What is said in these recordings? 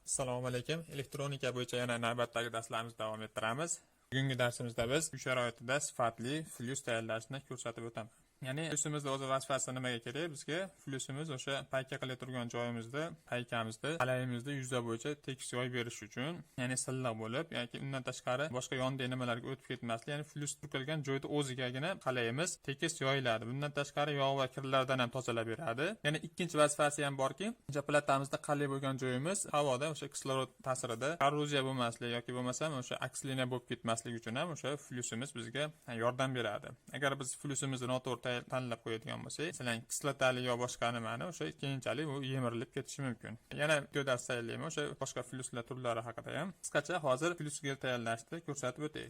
Assalomu alaykum. Elektronika bo'yicha yana navbatdagi darslarimizni davom ettiramiz. Bugungi darsimizda biz uy sharoitida sifatli flyus tayyorlashni ko'rsatib o'taman. Ya'ni flyusimizni o'z vazifasi nimaga kerak? Bizga flyusimiz o'sha payka qilib turgan joyimizda, paykamizda, qalayimizda yuzda bo'yicha tekis yoy berish uchun, ya'ni silliq bo'lib yoki undan tashqari boshqa yondagi nimalarga o'tib ketmaslik, ya'ni flyus turgan joyda o'zigagina qalayimiz tekis yoyiladi. Bundan tashqari yog' va kirlardan ham tozalab beradi. Ya'ni ikkinchi vazifasi ham borki, o'sha platamizda qalay bo'lgan joyimiz havoda o'sha kislorod ta'sirida korroziya bo'lmaslik yoki bo'lmasam o'sha aksliniya bo'lib ketmaslik uchun ham o'sha flyusimiz bizga yordam beradi. Agar biz flyusimizni noto'g'ri tanlab qo'yadigan bo'lsak, masalan, kislotali yo boshqa nimani o'sha keyinchalik u yemirilib ketishi mumkin. Yana videoda saylayman o'sha boshqa flyuslar turlari haqida ham qisqacha hozir flyusga tayyorlashni ko'rsatib o'tay.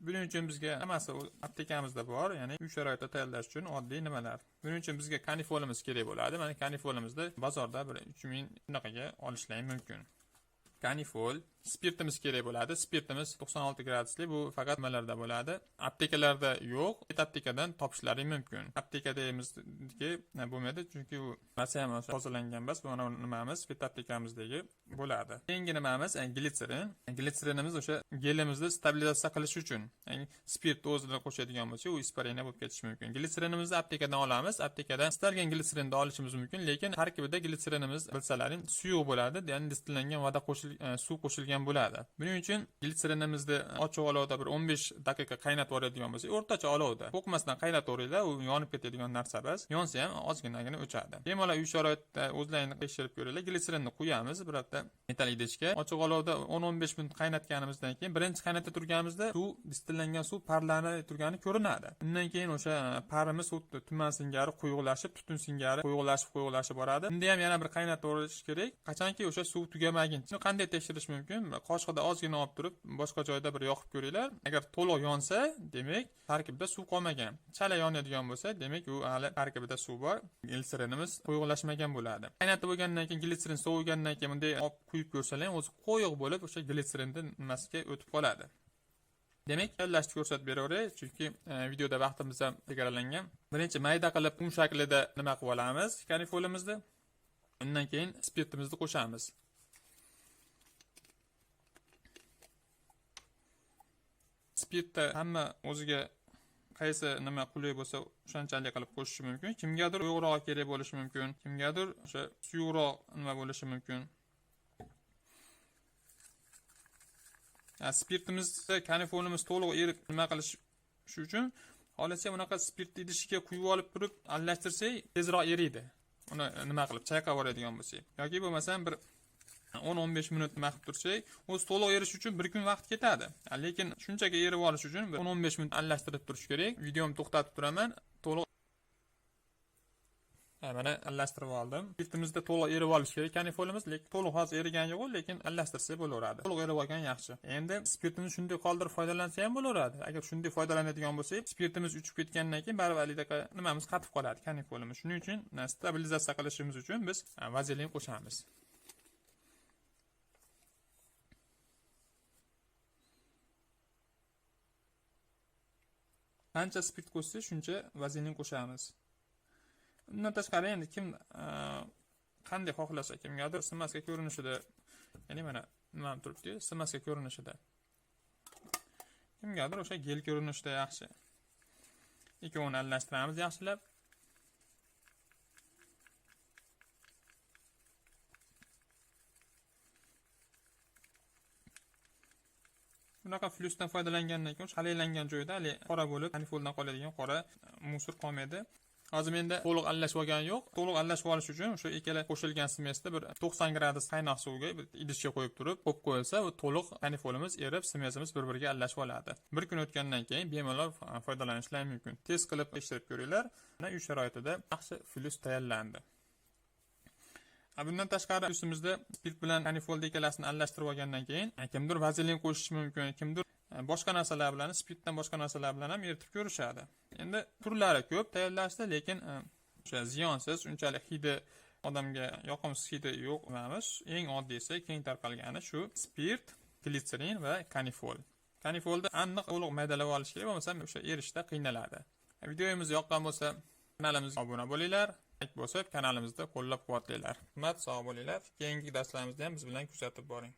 Buning uchun bizga hammasi aptekamizda bor, ya'ni uy sharoitida tayyorlash uchun oddiy nimalar. Buning uchun bizga kanifolimiz kerak bo'ladi. Mana kanifolimizni bozorda 3000 shunaqaga olishlaring mumkin. Kanifol, spirtimiz kerak bo'ladi. Spirtimiz 96 gradusli, bu faqat nimalarda bo'ladi? Aptekalarda yo'q, aptekadan topishlaring mumkin. Aptekadagimizniki bo'lmaydi, chunki u ham tozalangan emas, bu nimamiz aptekamizdagi bo'ladi. Keyingi nimamiz glitserin. Glitserinimiz o'sha gelimizni stabilizatsiya qilish uchun. Ya'ni spirt o'zida qo'shadigan bo'lsa, u isparina bo'lib ketishi mumkin. Glitserinimizni aptekadan olamiz. Aptekadan istalgan glitserinni olishimiz mumkin, lekin tarkibida glitserinimiz bilsalaring suyuq bo'ladi, ya'ni distillangan voda suv qo'shilgan bo'ladi. Buning uchun glitserinimizni ochiq olovda bir 15 daqiqa qaynatib oladigan bo'lsak, o'rtacha olovda qo'qmasdan qaynataveringlar, u yonib ketadigan narsa emas. Yonsa ham ozginagina o'chadi. Bemalol uy sharoitida o'zlaringizni tekshirib ko'ringlar. Glitserinni quyamiz birotta metal idishga. Ochiq olovda 10-15 minut qaynatganimizdan keyin birinchi qaynatib turganimizda suv, distillangan suv parlanib turgani ko'rinadi. Undan keyin o'sha parimiz tuman singari quyuqlashib, tutun singari quyuqlashib boradi. Unda ham yana bir qaynataverish kerak. Qachonki o'sha suv tugamaguncha qanday tekshirish mumkin? Qoshiqda ozgina olib turib, boshqa joyda bir yoqib ko'ringlar. Agar to'liq yonsa, demak, tarkibida suv qolmagan. Chala yonadigan bo'lsa, demak, u hali tarkibida suv bor. Glitserinimiz quyuqlashmagan bo'ladi. Qaynatib bo'lgandan keyin glitserin sovigandan keyin bunday olib quyib ko'rsalar, o'zi quyuq bo'lib, o'sha glitserinning nimasiga o'tib qoladi. Demak, tayyorlashni ko'rsatib beraveray, chunki videoda vaqtimiz ham chegaralangan. Birinchi mayda qilib qum shaklida nima qilib olamiz? Kanifolimizni. Undan keyin spirtimizni qo'shamiz. Spirtda hamma o'ziga qaysi nima qulay bo'lsa, o'shanchalik qilib qo'shishi mumkin. Kimgadir yo'g'roq kerak bo'lishi mumkin, kimgadir o'sha suyuqroq nima bo'lishi mumkin. Spirtimizda kanifolimiz to'liq erib nima qilish uchun xohlasa bunaqa spirt idishiga quyib olib turib aralashtirsak, tezroq eriydi. Uni nima qilib chayqab yuboradigan bo'lsak, yoki bo'lmasam bir 10-15 minut nima qilib tursak, o'zi to'liq erish uchun bir kun vaqt ketadi. Lekin shunchaki erib olish uchun 10-15 minut aralashtirib turish kerak. Videomni to'xtatib turaman. To'liq mana aralashtirib oldim. Spirtimizda to'liq erib olish kerak kanifolimiz, lekin to'liq hozir erigani yo'q, lekin aralashtirsa bo'laveradi. To'liq erib olgan yaxshi. Endi spirtimizni shunday qoldirib foydalansa ham bo'laveradi. Agar shunday foydalanadigan bo'lsak, spirtimiz uchib ketgandan keyin baribir nimamiz qatib qoladi kanifolimiz. Shuning uchun stabilizatsiya qilishimiz uchun biz vazelin qo'shamiz. Qancha spirt qo'shsa, shuncha vazelin qo'shamiz. Undan tashqari endi kim qanday xohlasa, kimgadir smaska ko'rinishida, ya'ni mana nima turibdi, smaska ko'rinishida. Kimgadir o'sha gel ko'rinishida yaxshi. Ikkovini aralashtiramiz yaxshilab. Bunaqa flyusdan foydalangandan keyin shalaylangan joyda hali qora bo'lib, kanifoldan qoladigan qora musor qolmaydi. Hozir menda to'liq aralashib olgani yo'q. To'liq aralashib olish uchun o'sha ikkala qo'shilgan smesni bir 90 gradus qaynoq suvga idishga qo'yib turib, qo'yib qo'yilsa, u to'liq kanifolimiz erib, smesimiz bir-biriga aralashib oladi. Bir kun o'tgandan keyin bemalol foydalanishlari mumkin. Tez qilib tekshirib ko'ringlar. Mana uy sharoitida yaxshi flyus tayyorlandi. Bundan tashqari flyusimizda spirt bilan kanifolda ikkalasini aralashtirib olgandan keyin kimdir vazelin qo'shishi mumkin, kimdir boshqa narsalar bilan, spirtdan boshqa narsalar bilan ham eritib ko'rishadi. Endi turlari ko'p tayyorlashda, lekin o'sha ziyonsiz, unchalik hidi odamga yoqimsiz hidi yo'q emas. Eng oddiysi, keng tarqalgani shu spirt, glitserin va kanifol. Kanifolda aniq to'liq maydalab olish kerak, bo'lmasa o'sha erishda qiynaladi. Videomiz yoqqan bo'lsa, kanalimizga obuna bo'linglar. bosib, kanalimizda qo'llab-quvvatlanglar. Rahmat, sog' bo'linglar. Keyingi darslarimizda ham biz bilan kuzatib boring.